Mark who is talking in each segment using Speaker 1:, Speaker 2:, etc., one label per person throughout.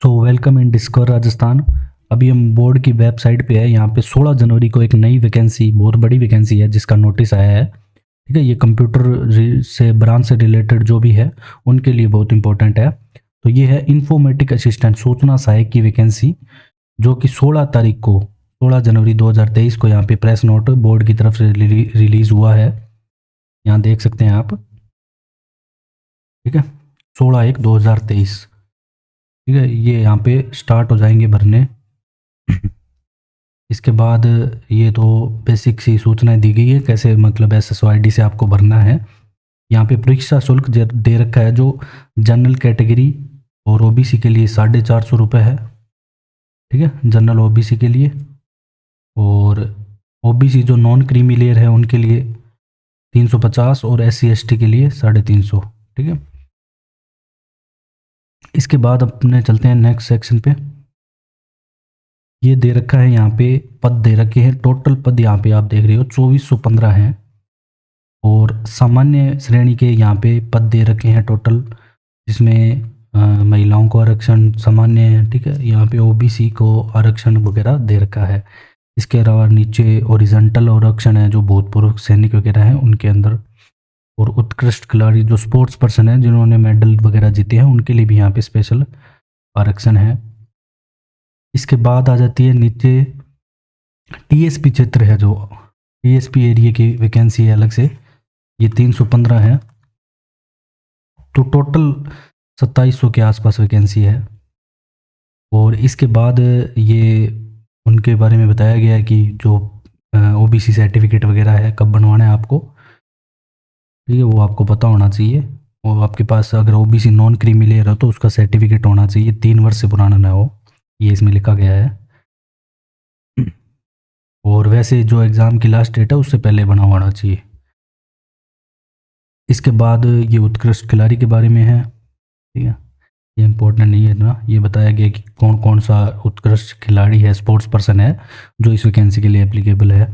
Speaker 1: So welcome in discover Rajasthan. अभी हम board की वेबसाइट पे है। यहाँ पे 16 जनवरी को एक नई वैकेंसी, बहुत बड़ी वैकेंसी है जिसका नोटिस आया है। ठीक है, ये कंप्यूटर से ब्रांच से रिलेटेड जो भी है उनके लिए बहुत इंपॉर्टेंट है। तो ये है इंफॉर्मेटिक असिस्टेंट सूचना सहायक की वैकेंसी, जो कि 16 तारीख को 16 जनवरी 2023 को यहाँ पे प्रेस नोट बोर्ड की तरफ से रिलीज हुआ है। यहाँ देख सकते हैं आप। ठीक है, 16/1/2023। ठीक है, ये यहाँ पे स्टार्ट हो जाएंगे भरने। इसके बाद ये तो बेसिक सी सूचनाएं दी गई है कैसे, मतलब SSOID से आपको भरना है। यहाँ पे परीक्षा शुल्क दे रखा है, जो जनरल कैटेगरी और OBC के लिए 450 रुपये है। ठीक है, जनरल OBC के लिए, और OBC जो नॉन क्रीमी लेयर है उनके लिए 350, और SC ST के लिए 350। ठीक है, इसके बाद अपने चलते हैं नेक्स्ट सेक्शन पे। ये दे रखा है यहाँ पे, पद दे रखे हैं। टोटल पद यहाँ पे आप देख रहे हो 2415 हैं, और सामान्य श्रेणी के यहाँ पे पद दे रखे हैं टोटल, जिसमें महिलाओं को आरक्षण सामान्य है। ठीक है, यहाँ पे OBC को आरक्षण वगैरह दे रखा है। इसके अलावा नीचे ओरिजेंटल आरक्षण है, जो भूतपूर्व सैनिक वगैरह हैं उनके अंदर, और उत्कृष्ट खिलाड़ी जो स्पोर्ट्स पर्सन है जिन्होंने मेडल वगैरह जीते हैं उनके लिए भी यहाँ पे स्पेशल आरक्षण है। इसके बाद आ जाती है नीचे TSP क्षेत्र है, जो TSP एरिया की वैकेंसी है अलग से, ये 315 है। तो टोटल 2700 के आसपास वैकेंसी है। और इसके बाद ये उनके बारे में बताया गया है कि जो OBC सर्टिफिकेट वगैरह है कब बनवाना है आपको। ठीक है, वो आपको पता होना चाहिए। और आपके पास अगर OBC नॉन क्रीमी लेयर हो तो उसका सर्टिफिकेट होना चाहिए, 3 वर्ष से पुराना ना हो, ये इसमें लिखा गया है। और वैसे जो एग्ज़ाम की लास्ट डेट है उससे पहले बना होना चाहिए। इसके बाद ये उत्कृष्ट खिलाड़ी के बारे में है। ठीक है, ये इम्पोर्टेंट नहीं है ना, ये बताया गया कि कौन कौन सा उत्कृष्ट खिलाड़ी है, स्पोर्ट्स पर्सन है जो इस वैकेंसी के लिए एप्लीकेबल है,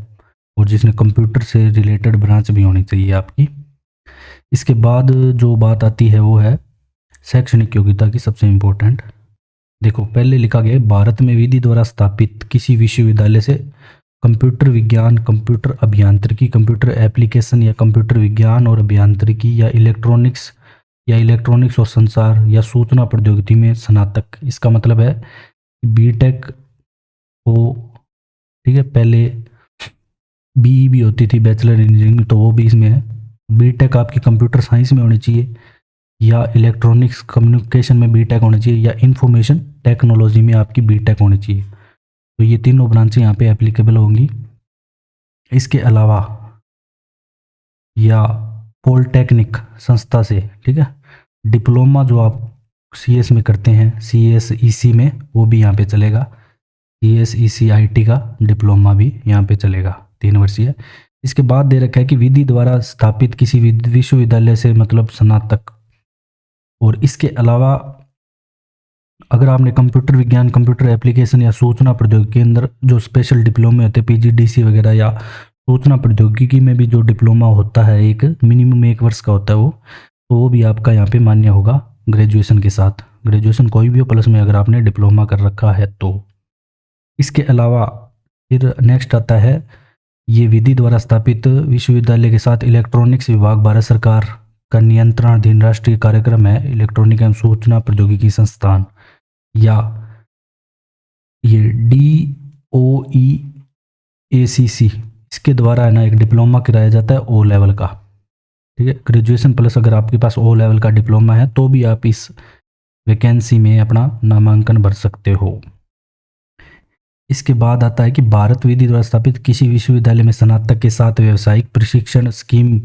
Speaker 1: और जिसने कंप्यूटर से रिलेटेड ब्रांच भी होनी चाहिए आपकी। इसके बाद जो बात आती है वो है शैक्षणिक योग्यता की, सबसे इम्पोर्टेंट। देखो, पहले लिखा गया है, भारत में विधि द्वारा स्थापित किसी विश्वविद्यालय से कंप्यूटर विज्ञान, कंप्यूटर अभियांत्रिकी, कंप्यूटर एप्लीकेशन या कंप्यूटर विज्ञान और अभियांत्रिकी, या इलेक्ट्रॉनिक्स और संचार या सूचना प्रौद्योगिकी में स्नातक। इसका मतलब है बीटेक को, ठीक है, पहले BE भी होती थी, बैचलर इंजीनियरिंग, तो वो भी इसमें है। बीटेक आपकी कंप्यूटर साइंस में होनी चाहिए, या इलेक्ट्रॉनिक्स कम्युनिकेशन में बीटेक होनी चाहिए, या इंफॉर्मेशन टेक्नोलॉजी में आपकी बीटेक होनी चाहिए। तो ये तीनों ब्रांचें यहाँ पे एप्लीकेबल होंगी। इसके अलावा या पॉलिटेक्निक संस्था से, ठीक है, डिप्लोमा जो आप CS में करते हैं, CSEC में, वो भी यहाँ पे चलेगा। CSEC-IT का डिप्लोमा भी यहाँ पे चलेगा, 3 वर्षीय। इसके बाद दे रखा है कि विधि द्वारा स्थापित किसी विश्वविद्यालय से मतलब स्नातक। और इसके अलावा अगर आपने कंप्यूटर विज्ञान, कंप्यूटर एप्लीकेशन या सूचना प्रौद्योगिकी के अंदर जो स्पेशल डिप्लोमे होते हैं, PGDC वगैरह, या सूचना प्रौद्योगिकी में भी जो डिप्लोमा होता है, एक मिनिमम 1 वर्ष का होता है वो, तो वो भी आपका यहाँ पे मान्य होगा ग्रेजुएशन के साथ। ग्रेजुएशन कोई भी हो, प्लस में अगर आपने डिप्लोमा कर रखा है तो। इसके अलावा फिर नेक्स्ट आता है, ये विधि द्वारा स्थापित विश्वविद्यालय के साथ इलेक्ट्रॉनिक्स विभाग, भारत सरकार का नियंत्रणाधीन राष्ट्रीय कार्यक्रम है इलेक्ट्रॉनिक एवं सूचना प्रौद्योगिकी संस्थान, या ये DOE-ACC, इसके द्वारा है ना एक डिप्लोमा कराया जाता है O लेवल का। ठीक है, ग्रेजुएशन प्लस अगर आपके पास O लेवल का डिप्लोमा है तो भी आप इस वैकेंसी में अपना नामांकन भर सकते हो। इसके बाद आता है कि भारत विधि द्वारा स्थापित किसी विश्वविद्यालय में स्नातक के साथ व्यावसायिक प्रशिक्षण स्कीम,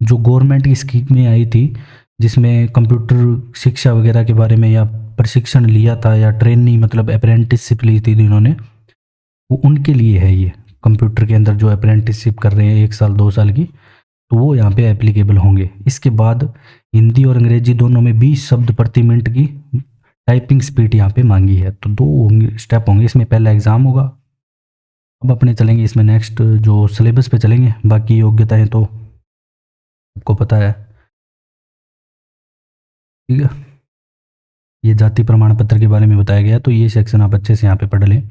Speaker 1: जो गवर्नमेंट की स्कीम में आई थी, जिसमें कंप्यूटर शिक्षा वगैरह के बारे में या प्रशिक्षण लिया था, या ट्रेनिंग मतलब अप्रेंटिसशिप ली थी जिन्होंने, वो उनके लिए है। ये कंप्यूटर के अंदर जो अप्रेंटिसशिप कर रहे हैं 1 साल 2 साल की, तो वो यहाँ पे एप्लीकेबल होंगे। इसके बाद हिंदी और अंग्रेजी दोनों में 20 शब्द प्रति मिनट की टाइपिंग स्पीड यहाँ पे मांगी है। तो 2 स्टेप होंगे इसमें, पहला एग्ज़ाम होगा। अब अपने चलेंगे इसमें नेक्स्ट जो सिलेबस पे चलेंगे, बाकी योग्यताएं तो आपको पता है। ठीक है, ये जाति प्रमाण पत्र के बारे में बताया गया, तो ये सेक्शन आप अच्छे से यहाँ पे पढ़ लें।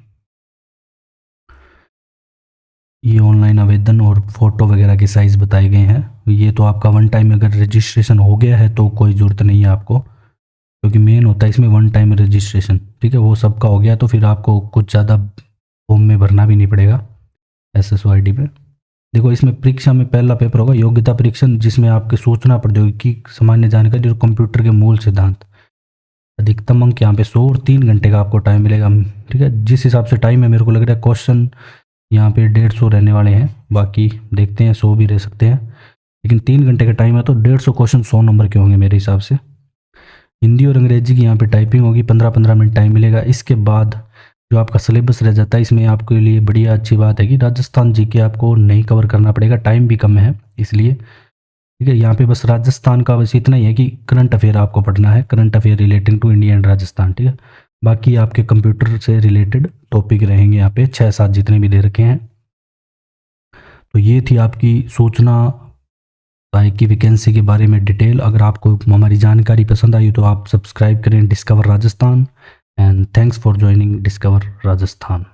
Speaker 1: ये ऑनलाइन आवेदन और फोटो वगैरह के साइज़ बताए गए हैं। ये तो आपका वन टाइम अगर रजिस्ट्रेशन हो गया है तो कोई ज़रूरत नहीं है आपको, क्योंकि मेन होता है इसमें वन टाइम रजिस्ट्रेशन, ठीक है। वो सबका हो गया तो फिर आपको कुछ ज़्यादा फॉर्म में भरना भी नहीं पड़ेगा SSOID पे। देखो, इसमें परीक्षा में पहला पेपर होगा योग्यता परीक्षण, जिसमें आपके सूचना प्रौद्योगिकी, सामान्य जानकारी और कंप्यूटर के मूल सिद्धांत। अधिकतम अंक यहाँ पे 100 और 3 घंटे का आपको टाइम मिलेगा, ठीक है। जिस हिसाब से टाइम है मेरे को लग रहा है क्वेश्चन यहाँ पे 150 रहने वाले हैं, बाकी देखते हैं 100 भी रह सकते हैं, लेकिन 3 घंटे का टाइम है तो 150 क्वेश्चन 100 नंबर के होंगे मेरे हिसाब से। हिंदी और अंग्रेजी की यहाँ पे टाइपिंग होगी, 15-15 मिनट टाइम मिलेगा। इसके बाद जो आपका सिलेबस रह जाता है, इसमें आपके लिए बढ़िया अच्छी बात है कि राजस्थान जी के आपको नहीं कवर करना पड़ेगा, टाइम भी कम है इसलिए, ठीक है। यहाँ पे बस राजस्थान का बस इतना ही है कि करंट अफेयर आपको पढ़ना है, current affair relating to India and Rajasthan, ठीक है। बाकी आपके कंप्यूटर से रिलेटेड टॉपिक रहेंगे यहाँ पे 6-7 जितने भी दे रखे हैं। तो ये थी आपकी सूचना सहायक की वैकेंसी के बारे में डिटेल। अगर आपको हमारी जानकारी पसंद आई तो आप सब्सक्राइब करें discover Rajasthan, and thanks for joining discover Rajasthan.